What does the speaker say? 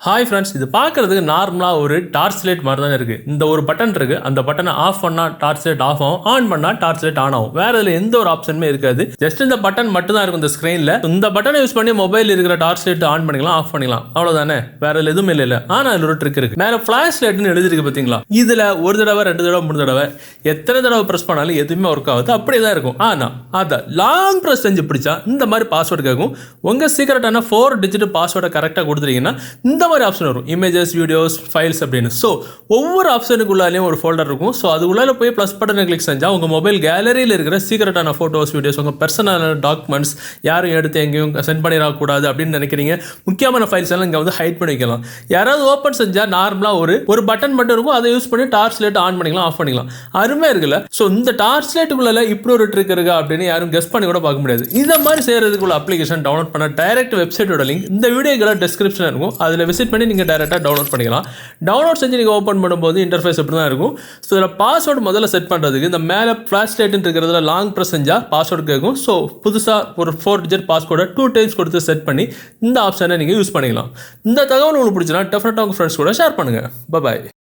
Hi friends, இது பார்க்குறதுக்கு நார்மலாக ஒரு டார்ச் லைட் மாதிரி தான் இருக்குது. இந்த ஒரு பட்டன் இருக்குது. அந்த பட்டனை ஆஃப் பண்ணால் டார்ச் லைட் ஆஃப் ஆகும், ஆன் பண்ணால் டார்ச் லைட் ஆன் ஆகும். வேறு இதில் எந்த ஒரு ஆப்ஷனுமே இருக்காது. ஜஸ்ட் இந்த பட்டன் மட்டும் தான் இருக்கும் இந்த ஸ்க்ரீனில். இந்த பட்டனை யூஸ் பண்ணி மொபைல் இருக்கிற டார்ச் லைட் ஆன் பண்ணிக்கலாம், ஆஃப் பண்ணிக்கலாம், அவ்வளோதானே. வேறு இதில் எதுவுமே இல்லை. ஆனால் அதில் ஒரு ட்ரிக் இருக்குது. மேலே ஃப்ளாஷ் லைட்னு எழுதிருக்கு பார்த்தீங்களா? இதில் ஒரு தடவை, 2 தடவை, 3 தடவை எத்தனை தடவை ப்ரெஸ் பண்ணாலும் எதுவுமே ஒர்க் ஆகுது, அப்படியே தான் இருக்கும். ஆனால் அதை லாங் ப்ரெஸ் செஞ்சு பிடிச்சா இந்த மாதிரி பாஸ்வேர்டு கேட்கும். உங்கள் சீக்கிரட்டான 4 டிஜிட் பாஸ்வேர்டை கரெக்டாக கொடுத்துட்டீங்கன்னா இந்த மாதிரி ஆப்ஷன் வரும். இமேஜஸ், வீடியோஸ், ஃபைல்ஸ் அப்படின்னு. ஸோ ஒவ்வொரு ஆப்ஷனுக்குள்ளாலையும் ஒரு ஃபோல்டர் இருக்கும். ஸோ அது உள்ளே போய் ப்ளஸ் பட்டனை கிளிக் செஞ்சால் உங்கள் மொபைல் கேலரியில் இருக்கிற சீக்கிரட்டான ஃபோட்டோஸ், வீடியோஸ், உங்கள் பர்சனல் டாக்குமெண்ட்ஸ் யாரும் எடுத்து எங்கேயும் சென்ட் பண்ணிடக்கூடாது அப்படின்னு நினைக்கிறீங்க முக்கியமான ஃபைல்ஸ் எல்லாம் இங்கே வந்து ஹைட் பண்ணி வைக்கலாம். யாராவது ஓப்பன் செஞ்சால் நார்மலாக ஒரு பட்டன் மட்டும் இருக்கும். அதை யூஸ் பண்ணி டார்ச் லைட் ஆன் பண்ணிக்கலாம், ஆஃப் பண்ணிக்கலாம். அருமையாக இருக்குல்ல? ஸோ இந்த டார்ச் லைட்டுக்குள்ள இப்படி ஒரு ட்ரிக் இருக்கா அப்படின்னு யாரும் கெஸ் பண்ணி கூட பார்க்க முடியாது. இந்த மாதிரி செய்யறதுக்குள்ள அப்ளிகேஷன் டவுன்லோட் பண்ண டைரக்ட் வெப்சைட்டோட லிங்க் இந்த வீடியோக்குள்ள டிஸ்கிரிப்ஷனில் இருக்கும். அதில் விசிட் பண்ணி நீங்கள் டைரெக்டாக டவுன்லோட் பண்ணிக்கலாம். டவுன்லோட் செஞ்சு நீங்கள் ஓப்பன் பண்ணும்போது இன்டர்ஃபேஸ் இப்படி தான் இருக்கும். ஸோ இதில் பாஸ்வேர்டு முதல்ல செட் பண்ணுறதுக்கு இந்த மேலே ஃப்ளாஷ் லைட்னு இருக்கிறதுல லாங் ப்ரெஸ் செஞ்சால் பாஸ்வேர்டு கேட்கும். ஸோ புதுசாக ஒரு 4 டிஜிட் பாஸ்வேர்டை 2 டைம்ஸ் கொடுத்து செட் பண்ணி இந்த ஆப்ஷனை நீங்கள் யூஸ் பண்ணிக்கலாம். இந்த தகவல் உங்களுக்கு பிடிச்சினா டெஃபினட்டாக உங்கள் ஃப்ரெண்ட்ஸ் கூட ஷேர் பண்ணுங்கள். பாய்.